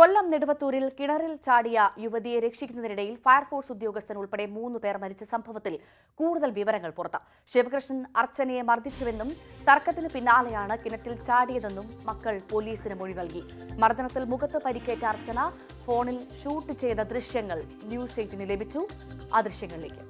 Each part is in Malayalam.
കൊല്ലം നെടുവത്തൂരിൽ കിണറിൽ ചാടിയ യുവതിയെ രക്ഷിക്കുന്നതിനിടയിൽ ഫയർഫോഴ്സ് ഉദ്യോഗസ്ഥൻ ഉൾപ്പെടെ 3 പേർ മരിച്ച സംഭവത്തിൽ കൂടുതൽ വിവരങ്ങൾ പുറത്ത്. ശിവകൃഷ്ണൻ അർച്ചനയെ മർദ്ദിച്ചുവെന്നും തർക്കത്തിന് പിന്നാലെയാണ് കിണറ്റിൽ ചാടിയതെന്നും മക്കൾ പോലീസിന് മൊഴി നൽകി. മർദ്ദനത്തിൽ മുഖത്ത് പരിക്കേറ്റ അർച്ചന ഫോണിൽ ഷൂട്ട് ചെയ്ത ദൃശ്യങ്ങൾ ന്യൂസ് 8-ന് ലഭിച്ചു. ആ ദൃശ്യങ്ങളിലേക്ക്.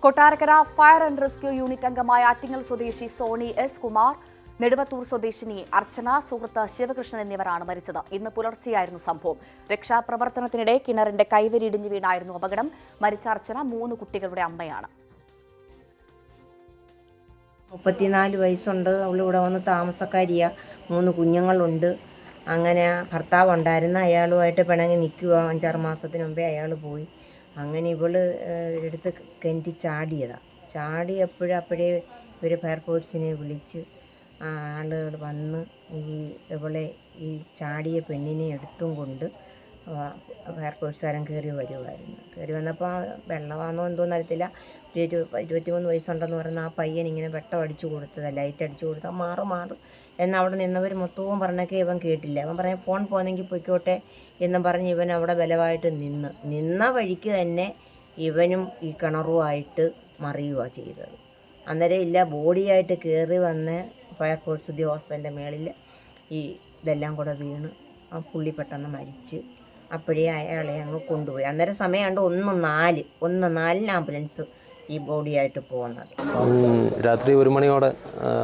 Kottarakkara fire and rescue unit അംഗമായ ആറ്റിങ്ങൽ സ്വദേശി സോണി എസ് കുമാർ, നെടുവത്തൂർ സ്വദേശിനി അർച്ചന, സുഹൃത്ത് ശിവകൃഷ്ണൻ എന്നിവരാണ് മരിച്ചത്. ഇന്ന് പുലർച്ചെയായിരുന്നു സംഭവം. രക്ഷാപ്രവർത്തനത്തിനിടെ കിണറിന്റെ കൈവരിയിടിഞ്ഞു വീണായിരുന്നു അപകടം. മരിച്ച അർച്ചന 3 കുട്ടികളുടെ അമ്മയാണ്. 34 വയസ്സുണ്ട്. അവളിവിടെ വന്ന് താമസക്കാരിയാ. 3 കുഞ്ഞുങ്ങളുണ്ട്. അങ്ങനെ ഭർത്താവ് ഉണ്ടായിരുന്ന അയാളുമായിട്ട് പിണങ്ങി നിൽക്കുക. 5-6 മാസത്തിന് മുമ്പേ അയാൾ പോയി. അങ്ങനെ ഇവള് എടുത്ത് കിണറ്റി ചാടിയപ്പോഴേ ഇവർ ഫയർഫോഴ്സിനെ വിളിച്ച് ആളുകൾ വന്ന് ഇവളെ ഈ ചാടിയ പെണ്ണിനെ എടുത്തും കൊണ്ട് ഫയർഫോഴ്സുകാരൻ കയറി വന്നപ്പോൾ വെള്ളമാണെന്നോ എന്തോന്ന് അറിയത്തില്ല. 23 വയസ്സുണ്ടെന്ന് പറയുന്ന ആ പയ്യൻ ഇങ്ങനെ വെട്ടം അടിച്ചു കൊടുത്തതാണ്, ലൈറ്റ് അടിച്ചു കൊടുത്താൽ മാറ് എന്നവിടെ നിന്നവർ മൊത്തവും പറഞ്ഞൊക്കെ ഇവൻ കേട്ടില്ല. അവൻ പറഞ്ഞ ഫോൺ പോന്നെങ്കിൽ പൊയ്ക്കോട്ടെ എന്നും പറഞ്ഞ് ഇവൻ അവിടെ ബലമായിട്ട് നിന്ന വഴിക്ക് തന്നെ ഇവനും ഈ കിണറുമായിട്ട് മറിയുക ചെയ്തത്. അന്നേരം ഇല്ല, ബോഡിയായിട്ട് കയറി വന്ന് ഫയർഫോഴ്സ് ഉദ്യോഗസ്ഥൻ്റെ മേളിൽ ഇതെല്ലാം കൂടെ വീണ് ആ പുള്ളി പെട്ടെന്ന് മരിച്ച്. അപ്പോഴേ അയാളെ അങ്ങ് കൊണ്ടുപോയി. അന്നേരം സമയമുണ്ട് 1:04 ആംബുലൻസ് ഈ ബോഡിയായിട്ട് പോകുന്നത്. രാത്രി 1 മണിയോടെ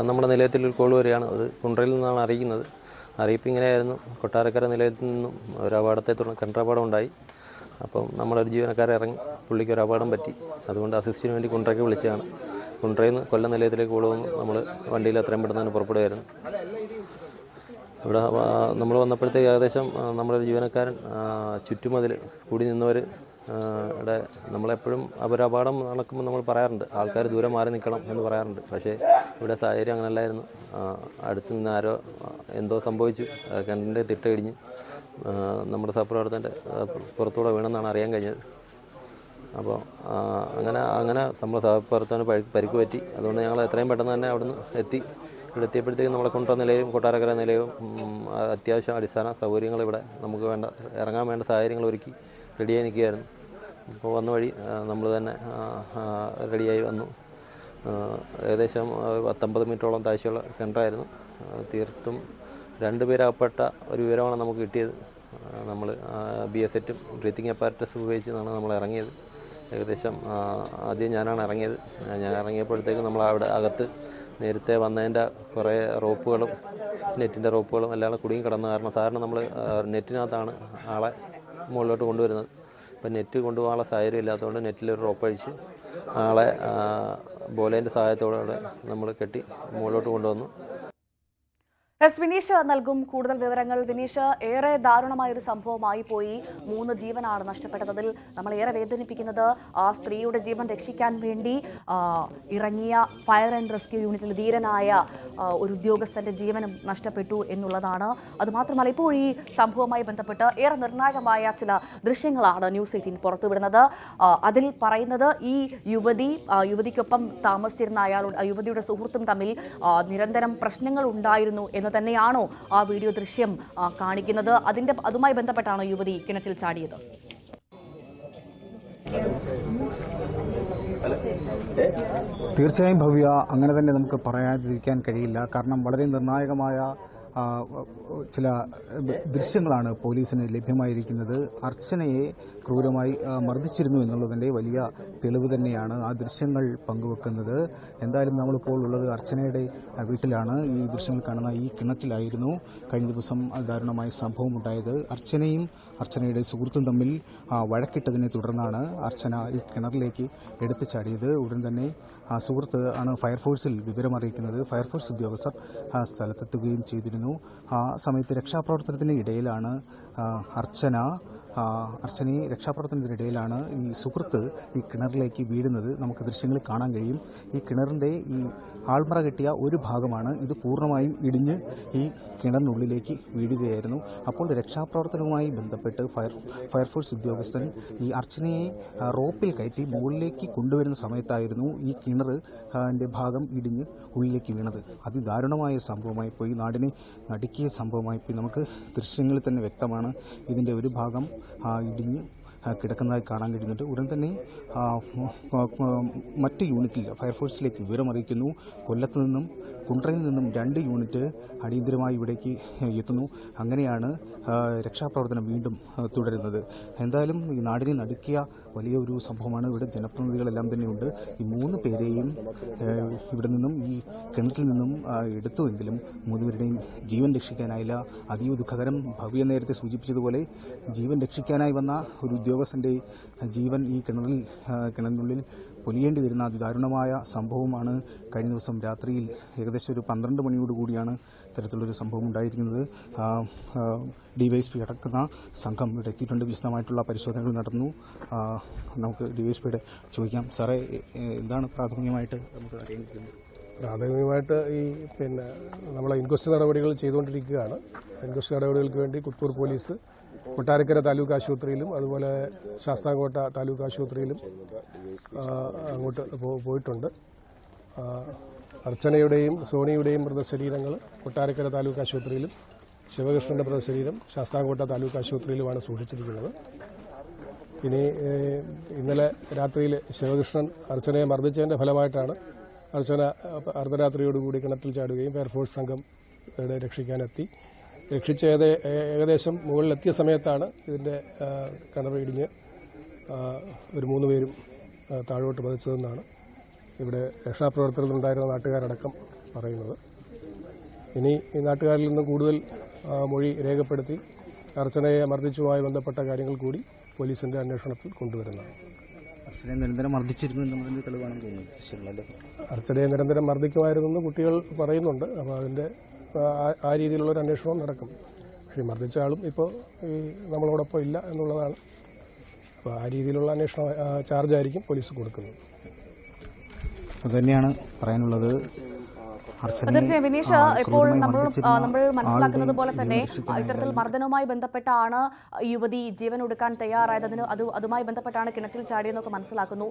നമ്മുടെ നിലയത്തിൽ ഒരു കോൾ വരികയാണ്. അത് കുണ്ട്രയിൽ നിന്നാണ് അറിയിക്കുന്നത്. അറിയിപ്പ് ഇങ്ങനെയായിരുന്നു: കൊട്ടാരക്കര നിലയത്തിൽ നിന്നും ഒരു അപകടത്തെ തുടർന്ന് കിണറപകടം ഉണ്ടായി. അപ്പം നമ്മളൊരു ജീവനക്കാരെ ഇറങ്ങി, പുള്ളിക്ക് ഒരു അപകടം പറ്റി. അതുകൊണ്ട് അസിസ്റ്റിന് വേണ്ടി കുണ്ട്രയ്ക്ക് വിളിച്ചതാണ്. കുണ്ട്രയിൽ നിന്ന് കൊല്ലം നിലയത്തിലേക്ക് കോൾ വന്നു. നമ്മൾ വണ്ടിയിൽ എത്രയും പെട്ടെന്ന് തന്നെ പുറപ്പെടുകയായിരുന്നു. ഇവിടെ നമ്മൾ വന്നപ്പോഴത്തേക്ക് ഏകദേശം നമ്മളൊരു ജീവനക്കാരൻ ചുറ്റുമതിൽ കൂടി നിന്നവർ ഇവിടെ നമ്മളെപ്പോഴും അപകടം നടക്കുമ്പോൾ നമ്മൾ പറയാറുണ്ട്, ആൾക്കാർ ദൂരെ മാറി നിൽക്കണം എന്ന് പറയാറുണ്ട്. പക്ഷേ ഇവിടെ സാഹചര്യം അങ്ങനെയല്ലായിരുന്നു. അടുത്ത് നിന്ന് ആരോ എന്തോ സംഭവിച്ചു, കിണറിൻ്റെ തിട്ട ഇടിഞ്ഞ് നമ്മുടെ സഹപ്രവർത്തകൻ്റെ പുറത്തൂടെ വീണെന്നാണ് അറിയാൻ കഴിഞ്ഞത്. അപ്പോൾ അങ്ങനെ നമ്മുടെ സഹപ്രവർത്തകന് പരിക്ക് പറ്റി. അതുകൊണ്ട് ഞങ്ങൾ എത്രയും പെട്ടെന്ന് തന്നെ അവിടുന്ന് ഇവിടെ എത്തിയപ്പോഴത്തേക്കും നമ്മളെ കൊണ്ടുവന്ന നിലയും കൊട്ടാരക്കര നിലയവും അത്യാവശ്യം അടിസ്ഥാന സൗകര്യങ്ങൾ ഇവിടെ നമുക്ക് ഇറങ്ങാൻ വേണ്ട സാഹചര്യങ്ങൾ ഒരുക്കി റെഡിയായി നിൽക്കുകയായിരുന്നു. ഇപ്പോൾ വന്ന വഴി നമ്മൾ തന്നെ റെഡിയായി വന്നു. ഏകദേശം 19 മീറ്ററോളം താഴ്ചയുള്ള കിണറായിരുന്നു. തീർത്തും 2 പേരകപ്പെട്ട ഒരു വിവരമാണ് നമുക്ക് കിട്ടിയത്. നമ്മൾ BSET ബ്രീത്തിങ് അപ്പാരറ്റസ് ഉപയോഗിച്ചാണ് നമ്മൾ ഇറങ്ങിയത്. ഏകദേശം ആദ്യം ഞാനാണ് ഇറങ്ങിയത്. ഞാൻ ഇറങ്ങിയപ്പോഴത്തേക്കും നമ്മൾ അവിടെ അകത്ത് നേരത്തെ വന്നതിൻ്റെ കുറേ റോപ്പുകളും നെറ്റിൻ്റെ റോപ്പുകളും എല്ലാം കുടുങ്ങി കിടന്ന കാരണം സാധാരണ നമ്മൾ നെറ്റിനകത്താണ് ആളെ മുകളിലോട്ട് കൊണ്ടുവരുന്നത്. അപ്പം നെറ്റ് കൊണ്ടുപോകാനുള്ള സാഹചര്യം ഇല്ലാത്തതുകൊണ്ട് നെറ്റിലൊരു റോപ്പ് അഴിച്ച് ആളെ ബോലേൻ്റെ സഹായത്തോടെ നമ്മൾ കെട്ടി മുകളിലോട്ട് കൊണ്ടുവന്നു. വിനീഷ് നൽകും കൂടുതൽ വിവരങ്ങൾ. വിനീഷ്, ഏറെ ദാരുണമായൊരു സംഭവമായി പോയി. 3 ജീവനാണ് നഷ്ടപ്പെട്ടത്. അതിൽ നമ്മൾ ഏറെ വേദനിപ്പിക്കുന്നത് ആ സ്ത്രീയുടെ ജീവൻ രക്ഷിക്കാൻ വേണ്ടി ഇറങ്ങിയ ഫയർ ആൻഡ് റെസ്ക്യൂ യൂണിറ്റിൽ ധീരനായ ഒരു ഉദ്യോഗസ്ഥന്റെ ജീവനും നഷ്ടപ്പെട്ടു എന്നുള്ളതാണ്. അതുമാത്രമല്ല, ഇപ്പോൾ ഈ സംഭവവുമായി ബന്ധപ്പെട്ട് ഏറെ നിർണായകമായ ചില ദൃശ്യങ്ങളാണ് ന്യൂസ് 18 പുറത്തുവിടുന്നത്. അതിൽ പറയുന്നത് ഈ യുവതിക്കൊപ്പം താമസിച്ചിരുന്ന യുവതിയുടെ സുഹൃത്തും തമ്മിൽ നിരന്തരം പ്രശ്നങ്ങൾ ഉണ്ടായിരുന്നു എന്ന് തന്നെയാണോ ആ വീഡിയോ ദൃശ്യം കാണിക്കുന്നത്? അതുമായി ബന്ധപ്പെട്ടാണോ യുവതി കിണറ്റിൽ ചാടിയത്? തീർച്ചയായും ഭവ്യ, അങ്ങനെ തന്നെ നമുക്ക് പറയാതിരിക്കാൻ കഴിയില്ല. കാരണം വളരെ നിർണായകമായ ചില ദൃശ്യങ്ങളാണ് പോലീസിന് ലഭ്യമായിരിക്കുന്നത്. അർച്ചനയെ ക്രൂരമായി മർദ്ദിച്ചിരുന്നു എന്നുള്ളതിൻ്റെ വലിയ തെളിവ് തന്നെയാണ് ആ ദൃശ്യങ്ങൾ പങ്കുവെക്കുന്നത്. എന്തായാലും നമ്മളിപ്പോൾ ഉള്ളത് അർച്ചനയുടെ വീട്ടിലാണ്. ഈ ദൃശ്യങ്ങൾ കാണുന്ന ഈ കിണറ്റിലായിരുന്നു കഴിഞ്ഞ ദിവസം ദാരുണമായ സംഭവം ഉണ്ടായത്. അർച്ചനയും അർച്ചനയുടെ സുഹൃത്തും തമ്മിൽ വഴക്കിട്ടതിനെ തുടർന്നാണ് അർച്ചന ഈ കിണറിലേക്ക് എടുത്തു ചാടിയത്. ഉടൻ തന്നെ സുഹൃത്ത് ആണ് ഫയർഫോഴ്സിൽ വിവരമറിയിക്കുന്നത്. ഫയർഫോഴ്സ് ഉദ്യോഗസ്ഥർ സ്ഥലത്തെത്തുകയും ചെയ്തിരുന്നു. ആ സമയത്ത് രക്ഷാപ്രവർത്തനത്തിന് ഇടയിലാണ് അർച്ചന അർച്ചനയെ രക്ഷാപ്രവർത്തനത്തിനിടയിലാണ് ഈ സുഹൃത്ത് ഈ കിണറിലേക്ക് വീഴുന്നത്. നമുക്ക് ദൃശ്യങ്ങളിൽ കാണാൻ കഴിയും. ഈ കിണറിൻ്റെ ഈ ആൾമറ കെട്ടിയ ഒരു ഭാഗമാണ് ഇത് പൂർണ്ണമായും ഇടിഞ്ഞ് ഈ കിണറിനുള്ളിലേക്ക് വീഴുകയായിരുന്നു. അപ്പോൾ രക്ഷാപ്രവർത്തനവുമായി ബന്ധപ്പെട്ട് ഫയർഫോഴ്സ് ഉദ്യോഗസ്ഥൻ ഈ അർച്ചനയെ റോപ്പിൽ കയറ്റി മുകളിലേക്ക് കൊണ്ടുവരുന്ന സമയത്തായിരുന്നു ഈ കിണറിൻ്റെ ഭാഗം ഇടിഞ്ഞ് ഉള്ളിലേക്ക് വീണത്. അതിദാരുണമായ സംഭവമായി പോയി, നാടിനെ നടുക്കിയ സംഭവമായി പോയി. നമുക്ക് ദൃശ്യങ്ങളിൽ തന്നെ വ്യക്തമാണ് ഇതിൻ്റെ ഒരു ഭാഗം ഇടിഞ്ഞ് കിടക്കുന്നതായി കാണാൻ കഴിയുന്നുണ്ട്. ഉടൻ തന്നെ മറ്റ് യൂണിറ്റിൽ ഫയർഫോഴ്സിലേക്ക് വിവരമറിയിക്കുന്നു. കൊല്ലത്ത് നിന്നും കുണ്ട്രയിൽ നിന്നും 2 യൂണിറ്റ് അടിയന്തരമായി ഇവിടേക്ക് എത്തുന്നു. അങ്ങനെയാണ് രക്ഷാപ്രവർത്തനം വീണ്ടും തുടരുന്നത്. എന്തായാലും ഈ നാടിനെ നടുക്കിയ വലിയൊരു സംഭവമാണ്. ഇവിടെ ജനപ്രതിനിധികളെല്ലാം തന്നെയുണ്ട്. ഈ 3 പേരെയും ഇവിടെ നിന്നും ഈ കിണറ്റിൽ നിന്നും എടുത്തുവെങ്കിലും 3 പേരുടെയും ജീവൻ രക്ഷിക്കാനായില്ല. അതീവ ദുഃഖകരം. ഭവ്യ നേരത്തെ സൂചിപ്പിച്ചതുപോലെ ജീവൻ രക്ഷിക്കാനായി വന്ന ഒരു ഉദ്യോഗസ്ഥൻ്റെ ജീവൻ ഈ കിണറിനുള്ളിൽ പൊലിയേണ്ടി വരുന്ന അതിദാരുണമായ സംഭവമാണ്. കഴിഞ്ഞ ദിവസം രാത്രിയിൽ ഏകദേശം ഒരു 12 മണിയോടുകൂടിയാണ് ഇത്തരത്തിലുള്ളൊരു സംഭവം ഉണ്ടായിരിക്കുന്നത്. DYSP അടക്കുന്ന സംഘം ഇവിടെ എത്തിയിട്ടുണ്ട്. വിശദമായിട്ടുള്ള പരിശോധനകൾ നടന്നു. നമുക്ക് DYSPയുടെ ചോദിക്കാം. സാറേ, എന്താണ് പ്രാഥമികമായിട്ട് നമുക്ക് അറിയാൻ കഴിയുന്നത്? പ്രാഥമികമായിട്ട് നമ്മളെ ഇൻക്വസ്റ്റ് നടപടികൾ ചെയ്തുകൊണ്ടിരിക്കുകയാണ്. ഇൻക്വസ്റ്റ് നടപടികൾക്ക് വേണ്ടി കുത്തൂർ പോലീസ് കൊട്ടാരക്കര താലൂക്ക് ആശുപത്രിയിലും അതുപോലെ ശാസ്താംകോട്ട താലൂക്ക് ആശുപത്രിയിലും അങ്ങോട്ട് പോയിട്ടുണ്ട്. അർച്ചനയുടെയും സോണിയുടെയും മൃതശരീരങ്ങൾ കൊട്ടാരക്കര താലൂക്ക് ആശുപത്രിയിലും ശിവകൃഷ്ണന്റെ മൃതശരീരം ശാസ്താംകോട്ട താലൂക്ക് ആശുപത്രിയിലുമാണ് സൂക്ഷിച്ചിരിക്കുന്നത്. ഇന്നലെ രാത്രിയിൽ ശിവകൃഷ്ണൻ അർച്ചനയെ മർദ്ദിച്ചതിന്റെ ഫലമായിട്ടാണ് അർച്ചന അർദ്ധരാത്രിയോടുകൂടി കിണറ്റിൽ ചാടുകയും ഫയർഫോഴ്സ് സംഘം രക്ഷിക്കാനെത്തി. രക്ഷിച്ച് ഏകദേശം മുകളിലെത്തിയ സമയത്താണ് ഇതിന്റെ കിണർ ഇടിഞ്ഞ് ഒരു 3 പേരും താഴോട്ട് പതിച്ചതെന്നാണ് ഇവിടെ രക്ഷാപ്രവർത്തനത്തിലുണ്ടായിരുന്ന നാട്ടുകാരടക്കം പറയുന്നത്. ഇനി ഈ നാട്ടുകാരിൽ നിന്ന് കൂടുതൽ മൊഴി രേഖപ്പെടുത്തി അർച്ചനയെ മർദ്ദിച്ചുമായി ബന്ധപ്പെട്ട കാര്യങ്ങൾ കൂടി പോലീസിന്റെ അന്വേഷണത്തിൽ കൊണ്ടുവരുന്നതാണ്. അർച്ചനയെ നിരന്തരം മർദ്ദിച്ചിരുന്നു എന്നതിന്റെ തെളിവാണെന്ന് തോന്നുന്നു. അർച്ചനയെ നിരന്തരം മർദ്ദിക്കുമായിരുന്നെന്ന് കുട്ടികൾ പറയുന്നുണ്ട്. അപ്പോൾ അതിന്റെ ആ രീതിയിലുള്ളൊരു അന്വേഷണവും നടക്കും. പക്ഷേ മർദ്ദിച്ച ആളും ഇപ്പോൾ നമ്മളോടൊപ്പം ഇല്ല എന്നുള്ളതാണ്. അപ്പോൾ ആ രീതിയിലുള്ള അന്വേഷണ ചാർജായിരിക്കും പോലീസ് കൊടുക്കുന്നത്. അതുതന്നെയാണ് പറയാനുള്ളത്. തീർച്ചയായും വിനീഷ്, ഇപ്പോൾ നമ്മൾ മനസ്സിലാക്കുന്നത് പോലെ തന്നെ ഇത്തരത്തിൽ മർദ്ദനവുമായി ബന്ധപ്പെട്ടാണ് യുവതി ജീവൻ ഒടുക്കാൻ തയ്യാറായത്. അതുമായി ബന്ധപ്പെട്ടാണ് കിണറ്റിൽ ചാടിയെന്നൊക്കെ മനസ്സിലാക്കുന്നു.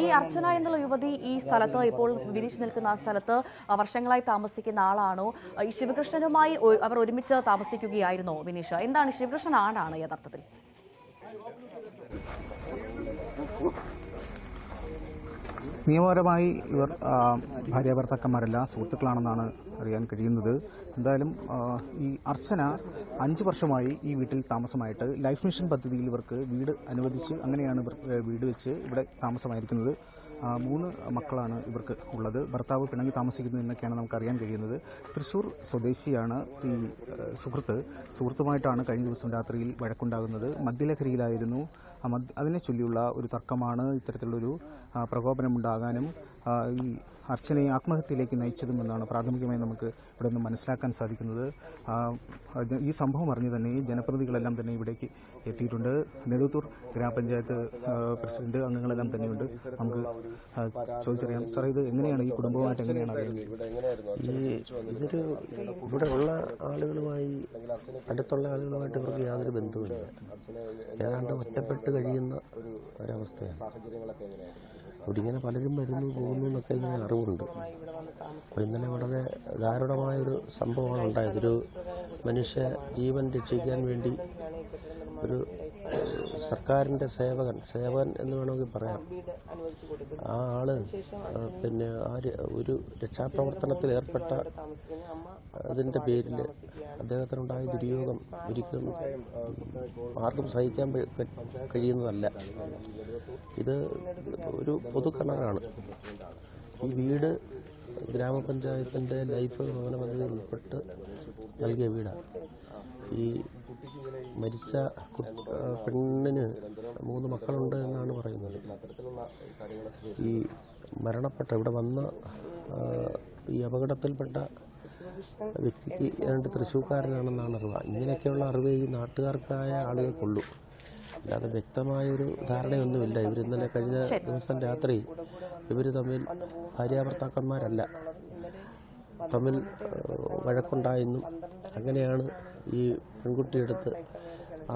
ഈ അർച്ചന എന്നുള്ള യുവതി ഈ സ്ഥലത്ത്, ഇപ്പോൾ വിനീഷ് നിൽക്കുന്ന ആ സ്ഥലത്ത് വർഷങ്ങളായി താമസിക്കുന്ന ആളാണോ? ഈ ശിവകൃഷ്ണനുമായി അവർ ഒരുമിച്ച് താമസിക്കുകയായിരുന്നോ വിനീഷ്? എന്താണ് ശിവകൃഷ്ണൻ ആണാണ് യഥാർത്ഥത്തിൽ? നിയമപരമായി ഇവർ ഭാര്യാഭർത്താക്കന്മാരല്ല, സുഹൃത്തുക്കളാണെന്നാണ് അറിയാൻ കഴിയുന്നത്. എന്തായാലും ഈ അർച്ചന 5 വർഷമായി ഈ വീട്ടിൽ താമസമായിട്ട് ലൈഫ് മിഷൻ പദ്ധതിയിൽ ഇവർക്ക് വീട് അനുവദിച്ച് അങ്ങനെയാണ് ഇവർ വീട് വെച്ച് ഇവിടെ താമസമായിരിക്കുന്നത്. 3 മക്കളാണ് ഇവർക്ക് ഉള്ളത്. ഭർത്താവ് പിണങ്ങി താമസിക്കുന്നു എന്നൊക്കെയാണ് നമുക്കറിയാൻ കഴിയുന്നത്. തൃശ്ശൂർ സ്വദേശിയാണ് ഈ സുഹൃത്തുമായിട്ടാണ് കഴിഞ്ഞ ദിവസം രാത്രിയിൽ വഴക്കുണ്ടാകുന്നത്. മദ്യലഹരിയിലായിരുന്നു. അതിനെ ചൊല്ലിയുള്ള ഒരു തർക്കമാണ് ഇത്തരത്തിലുള്ളൊരു പ്രകോപനമുണ്ടാകാനും ഈ അർച്ചനയെ ആത്മഹത്യയിലേക്ക് നയിച്ചതുമെന്നാണ് പ്രാഥമികമായി നമുക്ക് ഇവിടെ നിന്ന് മനസ്സിലാക്കാൻ സാധിക്കുന്നത്. ഈ സംഭവം അറിഞ്ഞു തന്നെ ജനപ്രതിനിധികളെല്ലാം തന്നെ ഇവിടേക്ക് എത്തിയിട്ടുണ്ട്. നെടുത്തൂർ ഗ്രാമപഞ്ചായത്ത് പ്രസിഡന്റ് അംഗങ്ങളെല്ലാം തന്നെയുണ്ട്. നമുക്ക് ചോദിച്ചറിയാം. സാർ, ഇത് എങ്ങനെയാണ് ഈ കുടുംബവുമായിട്ട് എങ്ങനെയാണ് അറിയുന്നത്? ഇതൊരു ഇവിടെ ഉള്ള ആളുകളുമായി, അടുത്തുള്ള ആളുകളുമായിട്ട് ഇവർക്ക് യാതൊരു ബന്ധവുമില്ല. ഏതാണ്ട് ഒറ്റപ്പെട്ട് കഴിയുന്ന ഒരവസ്ഥയാണ്. ഇവിടെ ഇങ്ങനെ പലരും വരുന്നു പോകുന്നു എന്നൊക്കെ ഇങ്ങനെ അറിവുണ്ട്. അപ്പോൾ ഇന്നലെ വളരെ ദാരുണമായൊരു സംഭവമാണ് ഉണ്ടായത്. ഒരു മനുഷ്യ ജീവൻ രക്ഷിക്കാൻ വേണ്ടി ഒരു സർക്കാരിൻ്റെ സേവകൻ എന്ന് വേണമെങ്കിൽ പറയാം, ആ ആള് ഒരു രക്ഷാപ്രവർത്തനത്തിൽ ഏർപ്പെട്ട അതിൻ്റെ പേരിൽ അദ്ദേഹത്തിനുണ്ടായ ദുര്യോഗം ഒരിക്കലും ആർക്കും സഹിക്കാൻ കഴിയുന്നതല്ല. ഇത് ഒരു പൊതുകിണറാണ്. ഈ വീട് ഗ്രാമപഞ്ചായത്തിൻ്റെ ലൈഫ് ഭവന പദ്ധതിയിൽ ഉൾപ്പെട്ട് നൽകിയ വീടാണ്. ഈ മരിച്ച പെണ്ണിന് 3 മക്കളുണ്ട് എന്നാണ് പറയുന്നത്. ഈ മരണപ്പെട്ട ഇവിടെ വന്ന ഈ അപകടത്തിൽപ്പെട്ട വ്യക്തിക്ക് ഏതാണ്ട് തൃശ്ശൂർക്കാരനാണെന്നാണ് അറിവ്. ഇങ്ങനെയൊക്കെയുള്ള അറിവ് ഈ നാട്ടുകാർക്കായ ആളുകൾക്കുള്ളൂ. അല്ലാതെ വ്യക്തമായൊരു ധാരണയൊന്നുമില്ല. ഇവർ ഇന്നലെ കഴിഞ്ഞ ദിവസം രാത്രി ഇവർ തമ്മിൽ ഭാര്യാഭർത്താക്കന്മാരല്ല, തമ്മിൽ വഴക്കുണ്ടായെന്നും അങ്ങനെയാണ് ഈ പെൺകുട്ടിയെടുത്ത്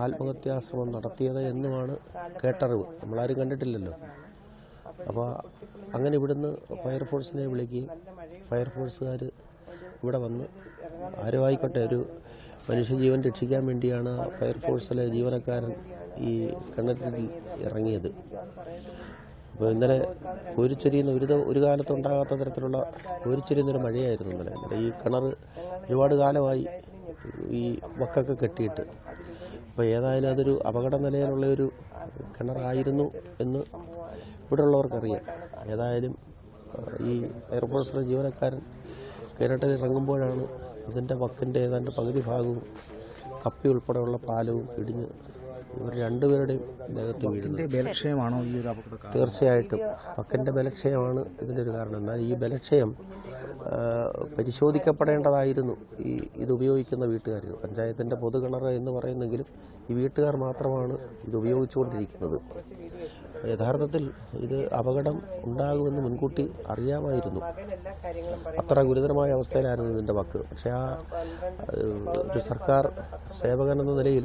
ആത്മഹത്യാശ്രമം നടത്തിയത് എന്നുമാണ് കേട്ടറിവ്. നമ്മളാരും കണ്ടിട്ടില്ലല്ലോ. അപ്പോൾ അങ്ങനെ ഇവിടുന്ന് ഫയർഫോഴ്സിനെ വിളിക്കുകയും ഫയർഫോഴ്സുകാർ ഇവിടെ വന്ന് ആരും ആയിക്കോട്ടെ ഒരു മനുഷ്യജീവൻ രക്ഷിക്കാൻ വേണ്ടിയാണ് ഫയർഫോഴ്സിലെ ജീവനക്കാരൻ ഈ കിണറ്റിൽ ഇറങ്ങിയത്. അപ്പോൾ ഇന്നലെ കോരിച്ചൊരിയുന്ന ഒരു കാലത്തുണ്ടാകാത്ത തരത്തിലുള്ള കോരിച്ചൊരിയുന്നൊരു മഴയായിരുന്നു ഇന്നലെ. ഈ കിണർ ഒരുപാട് കാലമായി ഈ വക്കൊക്കെ കെട്ടിയിട്ട്. അപ്പോൾ ഏതായാലും അതൊരു അപകട നിലയിലുള്ള ഒരു കിണറായിരുന്നു എന്ന് ഇവിടെ ഉള്ളവർക്കറിയാം. ഏതായാലും ഈ എയർഫോഴ്സിലെ ജീവനക്കാരൻ കിണറ്റിൽ ഇറങ്ങുമ്പോഴാണ് ഇതിൻ്റെ വക്കിൻ്റെ ഏതാണ്ട് പകുതി ഭാഗവും കപ്പി ഉൾപ്പെടെയുള്ള പാലവും ഇടിഞ്ഞ് ഇവർ രണ്ടുപേരുടെയും ദേഹത്ത് വീഴുന്നത്. ബലക്ഷയമാണോ ഈ ഒരു അപകടം? തീർച്ചയായിട്ടും വക്കിൻ്റെ ബലക്ഷയമാണ് ഇതിൻ്റെ ഒരു കാരണം. എന്നാൽ ഈ ബലക്ഷയം പരിശോധിക്കപ്പെടേണ്ടതായിരുന്നു ഇത് ഉപയോഗിക്കുന്ന വീട്ടുകാർ. പഞ്ചായത്തിൻ്റെ പൊതുകിണർ എന്ന് പറയുന്നെങ്കിലും ഈ വീട്ടുകാർ മാത്രമാണ് ഇത് ഉപയോഗിച്ചുകൊണ്ടിരിക്കുന്നത്. യഥാർത്ഥത്തിൽ ഇത് അപകടം ഉണ്ടാകുമെന്ന് മുൻകൂട്ടി അറിയാമായിരുന്നു. അത്ര ഗുരുതരമായ അവസ്ഥയിലായിരുന്നു ഇതിൻ്റെ വക്ക്. പക്ഷേ ഒരു സർക്കാർ സേവകൻ എന്ന നിലയിൽ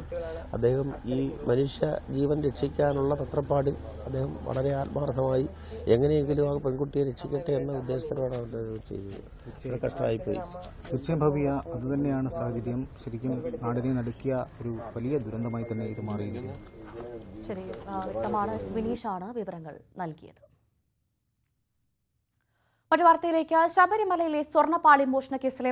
അദ്ദേഹം ഈ മനുഷ്യ ജീവൻ രക്ഷിക്കാനുള്ള തത്രപ്പാടിൽ അദ്ദേഹം വളരെ ആത്മാർത്ഥമായി എങ്ങനെയെങ്കിലും ആ പെൺകുട്ടിയെ രക്ഷിക്കട്ടെ എന്ന ഉദ്ദേശത്തോടാണ് അദ്ദേഹം ചെയ്തത്. കഷ്ടമായിപ്പോയി. തീർച്ചയായും ഭവ്യ, അതുതന്നെയാണ് സാഹചര്യം. ശരിക്കും നാടിനെ നടുക്കിയ ഒരു വലിയ ദുരന്തമായി തന്നെ ഇത് മാറിയിരിക്കുന്നു. ശരി, വ്യക്തമാണ്. വിനീഷാണ് വിവരങ്ങൾ നൽകിയത്. ഒരു വാർത്തയിലേക്ക്. ശബരിമലയിലെ സ്വർണ്ണപ്പാളി മോഷണ കേസിലെ